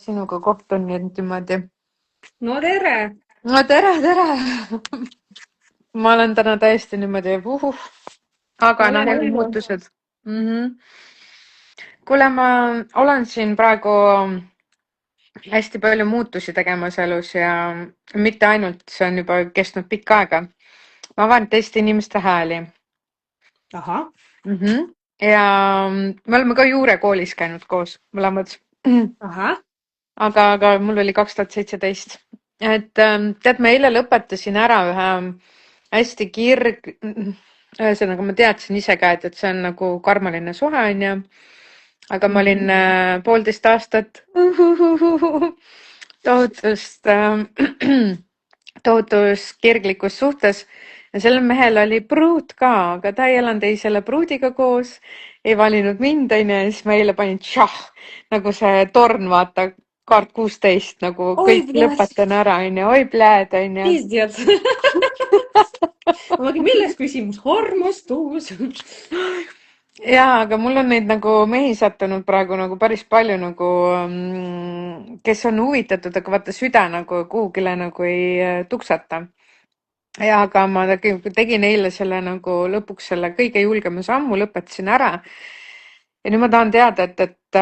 sinuga kohtun nüüd niimoodi. No tere! No tere! Ma olen täna täiesti niimoodi aga Ole hullu. muutused. Kuule, ma olen siin praegu hästi palju muutusi tegemas elus ja mitte ainult, see on juba kestnud pikka aega. Ma avan teiste inimeste hääli. Ahah. Ja me oleme ka juurekoolis käinud koos mõlemad. Ahah. Aga mul oli 2017. Et tead, ma eile lõpetasin ära ühe hästi ühesõnaga ma teadsin ise ka, et see on nagu karmaline suhe, onju. Aga ma olin 1,5 aastat tohutus kirglikus suhtes ja sellel mehel oli pruut ka, aga ta ei elanud ei selle pruudiga koos, ei valinud mind, onju, ja siis ma eile panin tšah, nagu see torn, vaata, kaart 16, nagu Oi, kõik blядь, lõpetan ära, onju, oi pljääd, onju. pиздец. Ma mõtlen, milles küsimus? Armastus. Jaa, aga mul on neid nagu mehi sattunud praegu nagu päris palju nagu, kes on huvitatud, aga vaata süda nagu kuhugile nagu ei tuksata. Ja aga ma tegin eile selle nagu lõpuks selle kõige julgema sammu, lõpetasin ära. Ja nüüd ma tahan teada, et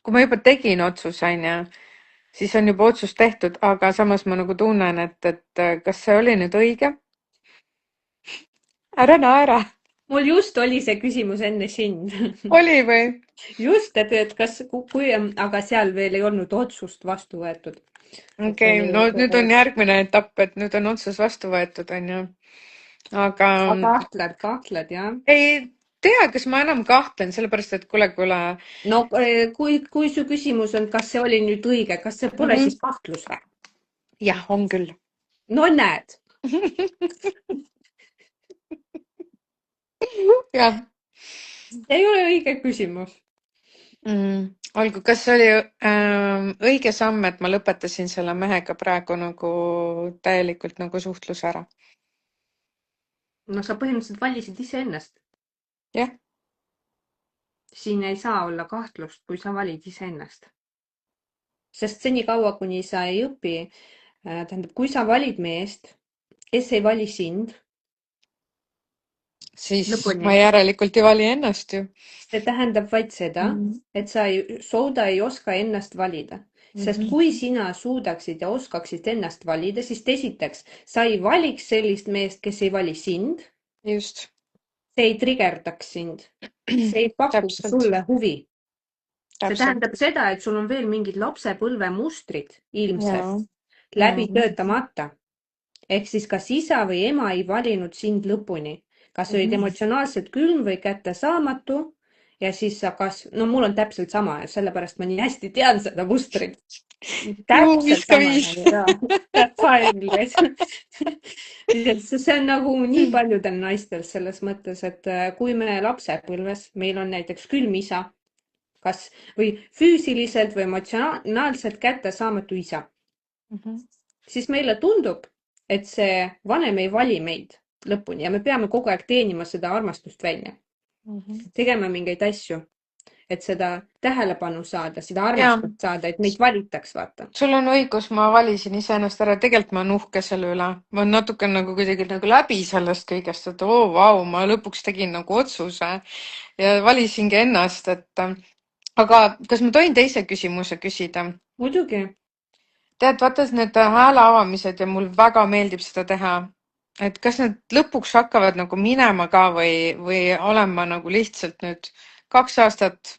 kui ma juba tegin otsuse, onju, siis on juba otsus tehtud, aga samas ma nagu tunnen, et kas see oli nüüd õige? Ära naera. Mul just oli see küsimus enne sind. Oli või? Just, et kas, aga seal veel ei olnud otsust vastu võetud. Okei, no nüüd on järgmine etapp, et nüüd on otsus vastu võetud, onju. Aga Sa kahtled, jah? ei tea, kas ma enam kahtlen, sellepärast et kuule. No kui su küsimus on, kas see oli nüüd õige, kas see pole siis kahtlus või? Jah, on küll. No näed. Jah. Ei ole õige küsimus. Olgu, kas see oli õige samm, et ma lõpetasin selle mehega praegu nagu täielikult nagu suhtluse ära? No sa põhimõtteliselt valisid iseennast. Jah. Siin ei saa olla kahtlust, kui sa valid iseennast. Sest senikaua, kuni sa ei õpi, tähendab, kui sa valid meest, kes ei vali sind, Siis lõpuni. ma järelikult ei vali ennast ju. See tähendab vaid seda, et sa ei oska ennast valida. Sest kui sina suudaksid ja oskaksid ennast valida, siis esiteks sa ei valiks sellist meest, kes ei vali sind. Just. See ei trigerdaks sind. See ei pakuks sulle huvi. See tähendab seda, et sul on veel mingid lapsepõlve mustrid ilmselt läbi töötamata. Ehk siis kas isa või ema ei valinud sind lõpuni. Kas olid emotsionaalselt külm või kättesaamatu ja siis sa no mul on täpselt sama ja sellepärast ma nii hästi tean seda mustrit. Täpselt sama. See on nagu nii paljudel naistel selles mõttes, et kui me lapsepõlves, meil on näiteks külm isa, kas või füüsiliselt või emotsionaalselt kättesaamatu isa, siis meile tundub, et see vanem ei vali meid lõpuni ja me peame kogu aeg teenima seda armastust välja. Tegema mingeid asju, et seda tähelepanu saada, seda armastust saada, et meid valitaks, vaata. Sul on õigus, ma valisin iseennast ära. Tegelikult ma olen uhke selle üle. Ma olen natuke nagu kuidagi nagu läbi sellest kõigest, et vau, ma lõpuks tegin nagu otsuse ja valisingi ennast, aga kas ma tohin teise küsimuse küsida? Muidugi. Tead, vaata need hääle avamised ja mul väga meeldib seda teha. Et kas need lõpuks hakkavad nagu minema ka või olen ma nagu lihtsalt nüüd 2 aastat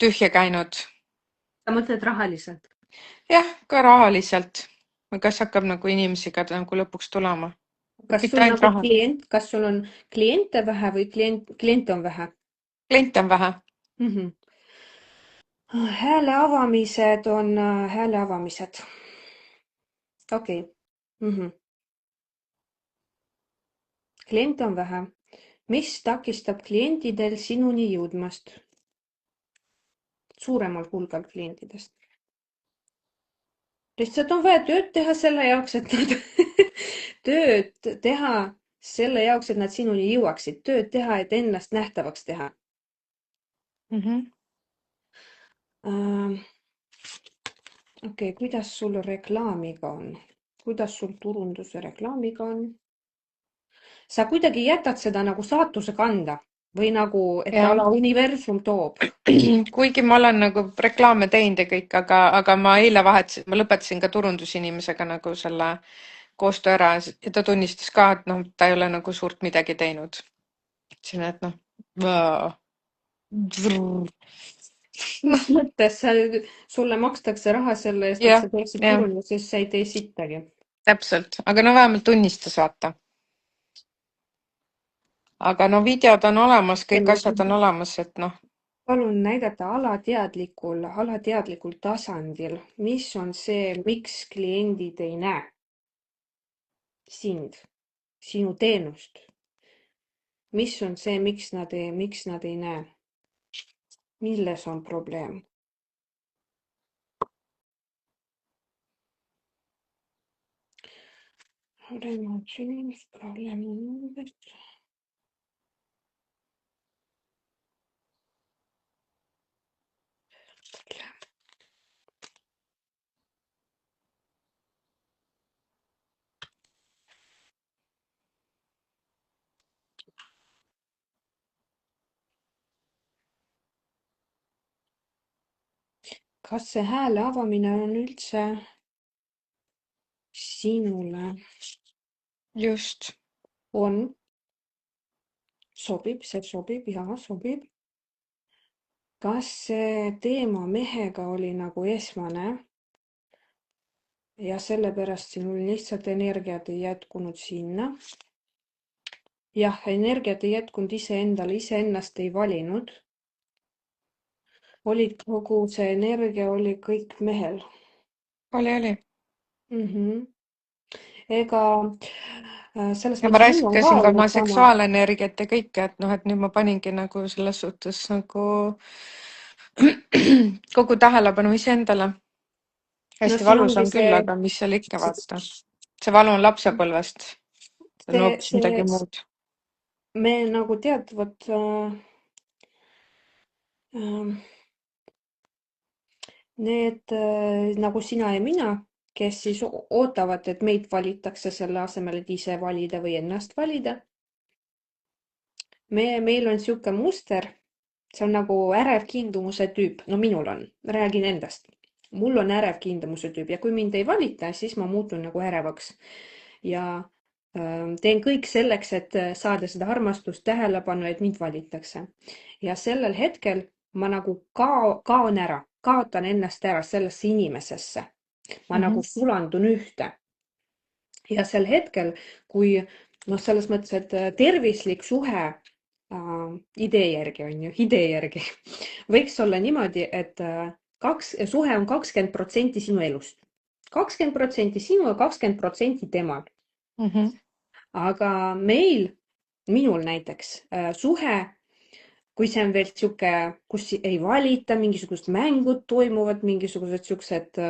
tühja käinud? Sa mõtled rahaliselt? Jah, ka rahaliselt. Või kas hakkab nagu inimesi ka nagu lõpuks tulema? Kas sul on kliente vähe või kliente on vähe? Kliente on vähe. Hääle avamised on hääle avamised. Okei. Kliente on vähe. Mis takistab klientidel sinuni jõudmast? Suuremal hulgal klientidest. Lihtsalt on vaja tööd teha selle jaoks, et nad sinuni jõuaksid. Tööd teha, et ennast nähtavaks teha. Okei, kuidas sul reklaamiga on? Kuidas sul turunduse reklaamiga on? Sa kuidagi jätad seda nagu saatuse kanda või nagu, et jah. ala universum toob. Kuigi ma olen nagu reklaame teinud ja kõik, aga ma eile vahetasin, ma lõpetasin ka turundusinimesega nagu selle koostöö ära ja ta tunnistas ka, et noh, ta ei ole nagu suurt midagi teinud. ütlesin, et noh, Mis mõttes sulle makstakse raha selle eest, et jah, sa teeksid jah, turundust, siis sa ei tee sittagi. täpselt, aga no vähemalt tunnistas, vaata. Aga no videod on olemas, kõik asjad on olemas, et noh, Palun näidata alateadlikul tasandil, mis on see, miks kliendid ei näe sind, sinu teenust. Mis on see, miks nad ei näe? Milles on probleem? Probleem on numbers. Kas see hääle avamine on üldse sinule? just. On. Sobib, see sobib, jaa, sobib. Kas see teema mehega oli nagu esmane ja sellepärast sinul lihtsalt energiat ei jätkunud sinna? Jah, energiat ei jätkunud iseendale, iseennast ei valinud. Olid kogu see energia oli kõik mehel. oli. Ega selles Ja ma mõttes mul on ka raiskasin ka oma olnud sama. seksuaalenergiat ja kõike, et noh, et nüüd ma paningi nagu selles suhtes nagu kogu tähelepanu iseendale. No Hästi siin valus ongi on küll, aga mis seal ikka vaata. See valu on lapsepõlvest. See on hoopis midagi muud. me nagu teatavad need nagu sina ja mina, kes siis ootavad, et meid valitakse selle asemel, et ise valida või ennast valida. Meil on sihuke muster, see on nagu ärev kiindumuse tüüp, no minul on, räägin endast. Mul on ärev kiindumuse tüüp ja kui mind ei valita, siis ma muutun nagu ärevaks ja teen kõik selleks, et saada seda armastust, tähelepanu, et mind valitakse. Ja sellel hetkel ma nagu kaon ära, kaotan ennast ära sellesse inimesesse. Ma nagu sulandun ühte. Ja sel hetkel, kui noh, selles mõttes, et tervislik suhe idee järgi võiks olla niimoodi, et suhe on 20% sinu elust. 20% sinu ja 20% temal. Aga minul näiteks suhe, kui see on veel sihuke, kus ei valita, mingisugused mängud toimuvad, mingisugused siuksed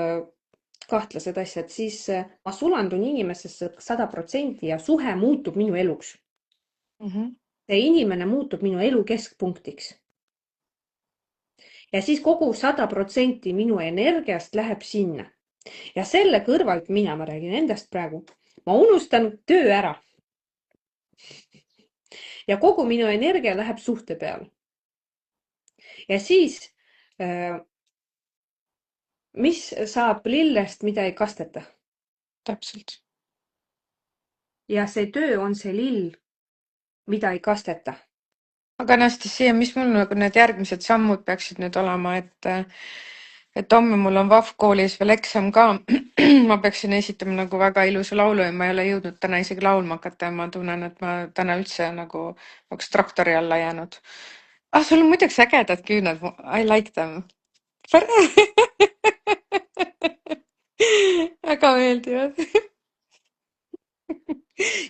kahtlased asjad, siis ma sulandun inimesesse 100% ja suhe muutub minu eluks. See inimene muutub minu elu keskpunktiks. Ja siis kogu 100% minu energiast läheb sinna. Ja selle kõrvalt ma räägin endast praegu, ma unustan töö ära. Ja kogu minu energia läheb suhte peale. Ja siis, mis saab lillest, mida ei kasteta? Täpselt. Ja see töö on see lill, mida ei kasteta. Aga Anastasia, mis mul nagu need järgmised sammud peaksid nüüd olema, et homme mul on VAF koolis veel eksam ka. Ma peaksin esitama nagu väga ilusa laulu ja ma ei ole jõudnud täna isegi laulma hakata ja ma tunnen, et ma täna üldse nagu oleks traktori alla jäänud. Sul on muideks ägedad küüned. I like them. Väga meeldivad.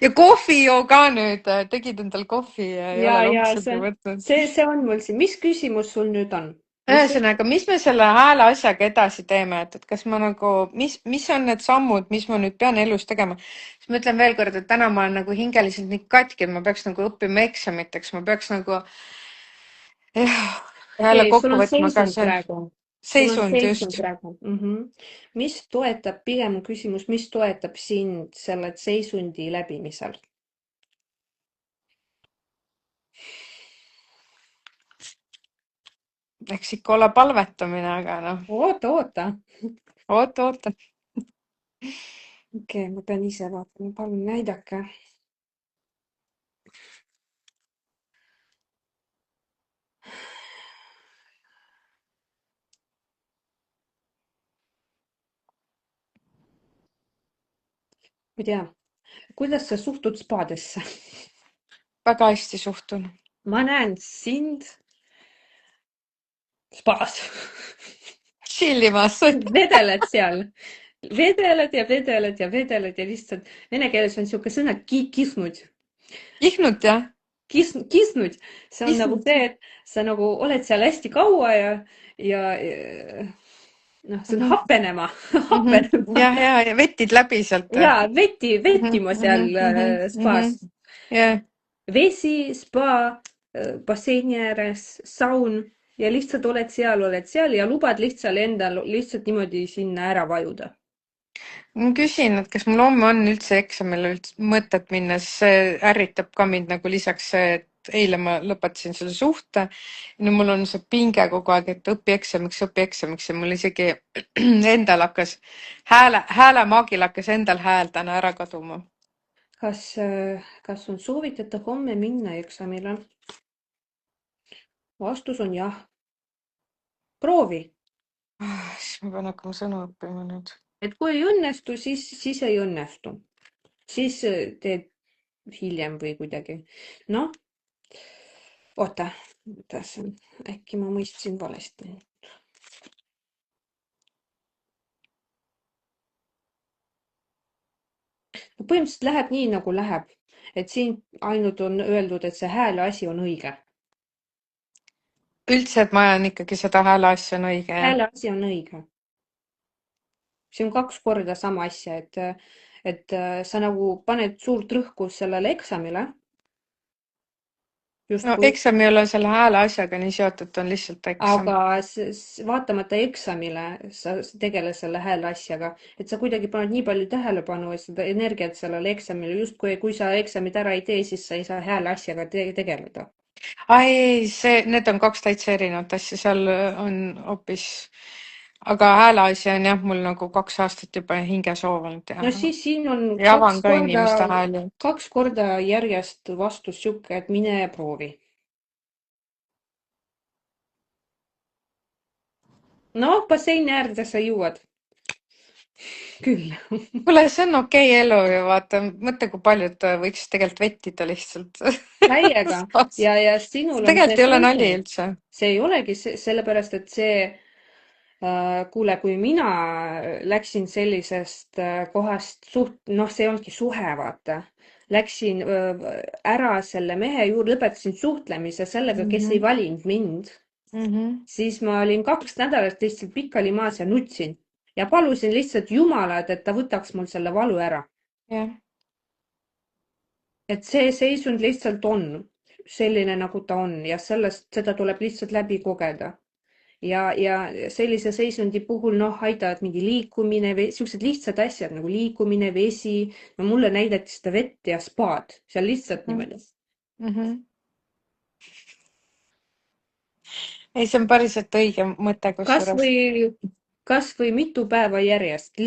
Ja kohvi joo ka nüüd. Tegid endal kohvi ja ei ole lonksugi võtnud. See on mul siin. Mis küsimus sul nüüd on? Ühesõnaga, mis me selle hääle asjaga edasi teeme, et kas ma nagu, mis on need sammud, mis ma nüüd pean elus tegema? Siis ma ütlen veel kord, et täna ma olen nagu hingeliselt nii katki, et ma peaks nagu õppima eksamiteks, ma peaks nagu jälle kokku võtma ka see. sul on seisund seisund just. praegu. Mis toetab, pigem on küsimus, mis toetab sind selle seisundi läbimisel? Eks ikka olla palvetamine, aga noh, oota, oota. oota. Okei, ma pean ise vaatama, palun näidake. Ma ei tea, kuidas sa suhtud spaadesse? Väga hästi suhtun. Ma näen sind spaas. Chillimas. vedeled seal, vedeled ja vedeled ja vedeled ja lihtsalt vene keeles on niisugune sõna kisnud. Kihnut jah? Kisnud, see on nagu Kisnud. see, et sa nagu oled seal hästi kaua ja noh, see on Mhm, hapenema, mhm. hapenema Ja vettid läbi sealt. ja vettima seal spaas. Jah. Vesi, spa, basseini ääres, saun ja lihtsalt oled seal ja lubad lihtsalt endal lihtsalt niimoodi sinna ära vajuda. Ma küsin, et kas mul homme on üldse eksamile üldse mõtet minna, sest see ärritab ka mind nagu lisaks see, et eile ma lõpetasin selle suhte. Nüüd mul on see pinge kogu aeg, et õpi eksamiks ja mul isegi endal hakkas häälemaagil hakkas endal hääl täna ära kaduma. Kas on soovitatav homme minna eksamile? Vastus on jah. Proovi. Siis ma pean hakkama sõnu õppima nüüd. Et kui ei õnnestu, siis ei õnnestu. Siis teed hiljem või kuidagi. Noh, oota, äkki ma mõistsin valesti. No põhimõtteliselt läheb nii, nagu läheb. Et siin ainult on öeldud, et see hääle asi on õige. Üldse, et ma ajan ikkagi seda hääle asja on õige, jah? Hääle asi on õige. See on 2 korda sama asja, et sa nagu paned suurt rõhku sellele eksamile. No Justkui, eksam ei ole selle hääle asjaga nii seotud, ta on lihtsalt eksam. aga vaatamata eksamile sa tegele selle hääle asjaga, et sa kuidagi paned nii palju tähelepanu ja seda energiat sellele eksamile, justkui kui sa eksamit ära ei tee, siis sa ei saa hääle asjaga tegeleda. Ai, need on 2 täitsa erinevat asja, seal on hoopis, aga hääle asi on jah, mul nagu 2 aastat juba hingesoov olnud No siis siin on ja avan ka inimeste hääli. 2 korda järjest vastus sihuke, et mine ja proovi. No, basseini äärde sa jõuad. Küll. Kuule, see on okei elu ju, vaata, mõtle, kui paljud võiks tegelikult vettida lihtsalt. Täiega. Ja sinul on tegelikult ei ole nali seisund. üldse. See ei olegi sellepärast, et kuule, kui mina läksin sellisest kohast noh, see ei olnudki suhe, vaata. Läksin ära selle mehe juurde, lõpetasin suhtlemise sellega, kes ei valinud mind. Siis ma olin 2 nädalat lihtsalt pikali maas ja nutsin ja palusin lihtsalt Jumalat, et ta võtaks mul selle valu ära. jah. Et see seisund lihtsalt on selline, nagu ta on ja seda tuleb lihtsalt läbi kogeda. Ja sellise seisundi puhul aitavad mingi liikumine, siuksed lihtsad asjad nagu liikumine, vesi. No mulle näidati seda vett ja spaad, seal lihtsalt niimoodi. Ei, see on päriselt õige mõte, Kas või mitu päeva järjest,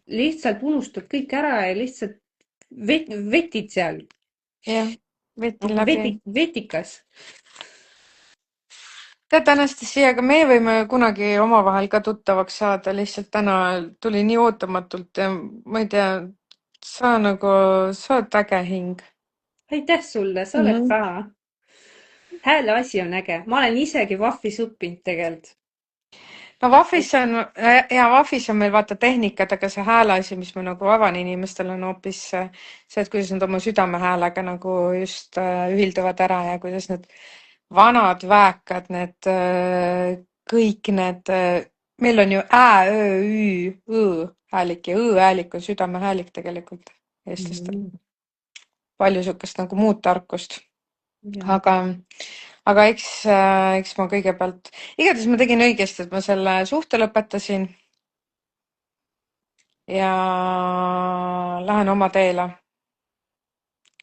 lihtsalt unustad kõik ära ja lihtsalt vetid seal. jah, vetin läbi. Vetikas. Tead, Anastasia, aga me võime kunagi omavahel ka tuttavaks saada, lihtsalt täna tuli nii ootamatult ja ma ei tea, sa oled äge hing. Aitäh sulle, sa oled ka. Hääle asi on äge, ma olen isegi Vahvis õppinud tegelikult. No Wafis on meil vaata tehnikad, aga see hääle asi, mis meil nagu avaninimestel on hoopis see, et kuidas nad oma südamehäälega nagu just ühilduvad ära ja kuidas need vanad väekad, need kõik need, meil on ju ä, ö, ü, õ häälik ja õ häälik on südamehäälik tegelikult eestlastel. Palju sihukest nagu muud tarkust. aga eks ma kõigepealt, igatahes ma tegin õigesti, et ma selle suhte lõpetasin ja lähen oma teele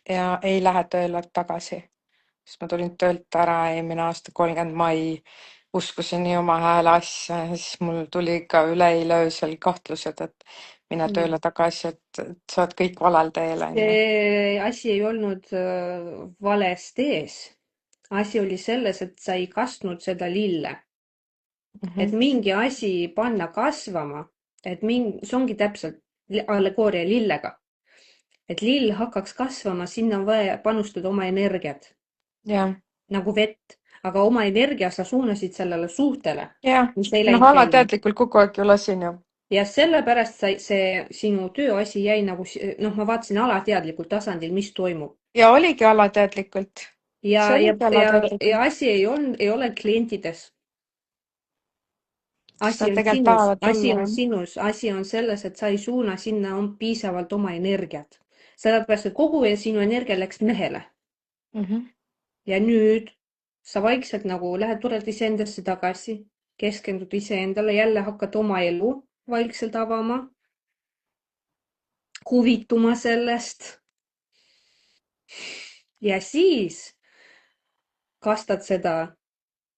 ja ei lähe tööle tagasi, sest ma tulin töölt ära eelmine aasta 30 mai, uskusin nii oma hääle asja ja siis mul tuli ikka üleeile öösel kahtlused, et mine tööle tagasi, et sa oled kõik valel teel, onju. see asi ei olnud vales tees. asi oli selles, et sa ei kastnud seda lille. Et mingi asi panna kasvama, see ongi täpselt allegooria lillega. Et lill hakkaks kasvama, sinna on vaja panustada oma energiat, jah, nagu vett. Aga oma energia sa suunasid sellele suhtele, jah, mis ei noh, läinud käima. alateadlikult kogu aeg ju lasin ju. Ja sellepärast see sinu tööasi jäi nagu, noh, ma vaatasin alateadlikul tasandil, mis toimub. Ja oligi alateadlikult. Ja, See ja, oligi ja, alateadlikult. ja asi ei ole klientides. Sa Asi on tegelikult sinus, tahavad asi tulla, on jah. sinus, asi on selles, et sa ei suuna sinna piisavalt oma energiat. Sellepärast, et kogu sinu energia läks mehele. Ja nüüd sa vaikselt nagu tuled iseendasse tagasi, keskendud iseendale, jälle hakkad oma elu vaikselt avama, huvituma sellest. Ja siis kastad seda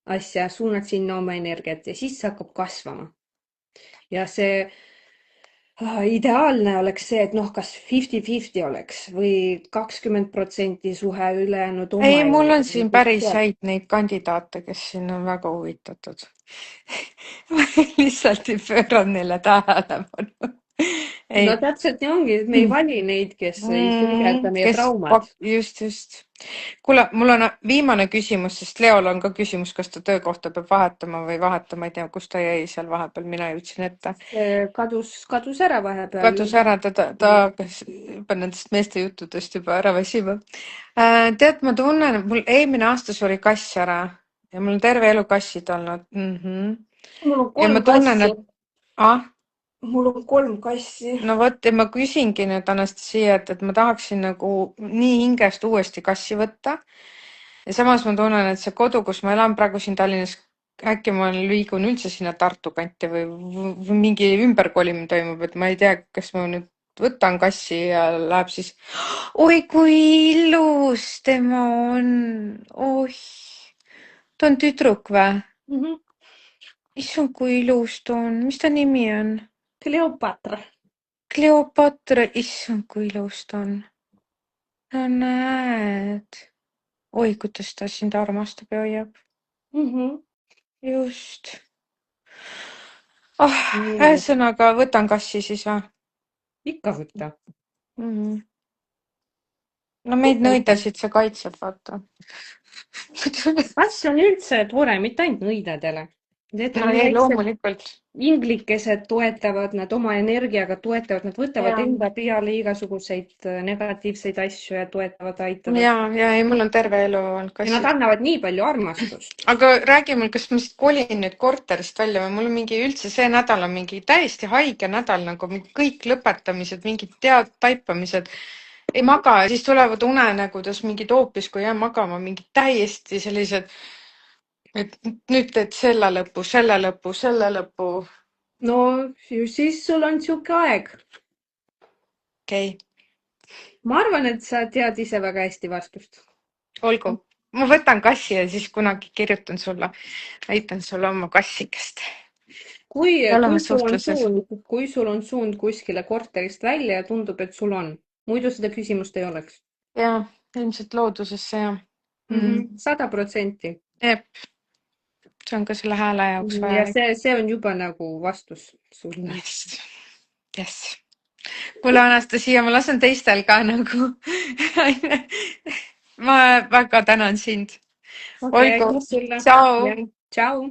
asja, suunad sinna oma energiat ja siis see hakkab kasvama. Ja see ideaalne oleks see, et noh, kas 50-50 oleks või 20% suhe ülejäänud oma Ei, mul on elu. siin päris häid neid kandidaate, kes siin on väga huvitatud. Ma lihtsalt ei pööranud neile tähelepanu. Ei. No täpselt nii ongi, et me ei vali neid, kes ei sulgeda meie traumad. Just. Kuule, mul on viimane küsimus, sest Leol on ka küsimus, kas ta töökohta peab vahetama või vahetama, ei tea, kus ta jäi seal vahepeal, mina jõudsin ette. Kadus ära vahepeal. Kadus ära, ta hakkas juba nendest meeste juttudest juba ära väsima. Tead, ma tunnen, et mul eelmine aasta suri kass ära ja mul on terve elu kassid olnud. Mul on Ja ma 3 tunnen, kassi. et Mul on 3 kassi. no vot, ja ma küsingi nüüd Anastasia, et ma tahaksin nagu nii hingest uuesti kassi võtta. Ja samas ma tunnen, et see kodu, kus ma elan praegu siin Tallinnas, äkki ma liigun üldse sinna Tartu kanti või mingi ümberkolimine toimub, et ma ei tea, kas ma nüüd võtan kassi ja läheb siis, oi kui ilus tema on, oih, ta on tüdruk või? Issand, kui ilus ta on, mis ta nimi on? Kleopatra. Kleopatra, issand, kui ilus ta on. No näed. Oi, kuidas ta sind armastab ja hoiab. Just. Ühesõnaga, võtan kassi siis või? Ikka võtta. No meid nõidasid see kaitseb, vaata. Kass on üldse tore, mitte ainult nõidadele. No ei, loomulikult. Inglikesed toetavad, nad oma energiaga toetavad, nad võtavad enda peale igasuguseid negatiivseid asju ja toetavad, aitavad. Ja ei, mul on terve elu olnud kassid. Ja nad annavad nii palju armastust. Aga räägi mul, kas ma siis kolin nüüd korterist välja või mul on mingi üldse see nädal on mingi täiesti haige nädal, nagu kõik lõpetamised, mingid taipamised. Ei maga ja siis tulevad unenägudes mingid hoopis, kui jään magama, mingid täiesti sellised, et nüüd teed selle lõpu. No siis sul on siuke aeg. Okei. Ma arvan, et sa tead ise väga hästi vastust. Olgu. Ma võtan kassi ja siis kunagi kirjutan sulle, näitan sulle oma kassikest. Kui sul on suund kuskile korterist välja ja tundub, et sul on, muidu seda küsimust ei oleks. Jaa, ilmselt loodusesse ja. 100%. Jep. See on ka selle hääle jaoks vaja. Ja see on juba nagu vastus sulle. Yes. Kuule Anastasia, ma lasen teistel ka nagu. Ma väga tänan sind. Okei, Olgu. sulle. Ciao. Ciao.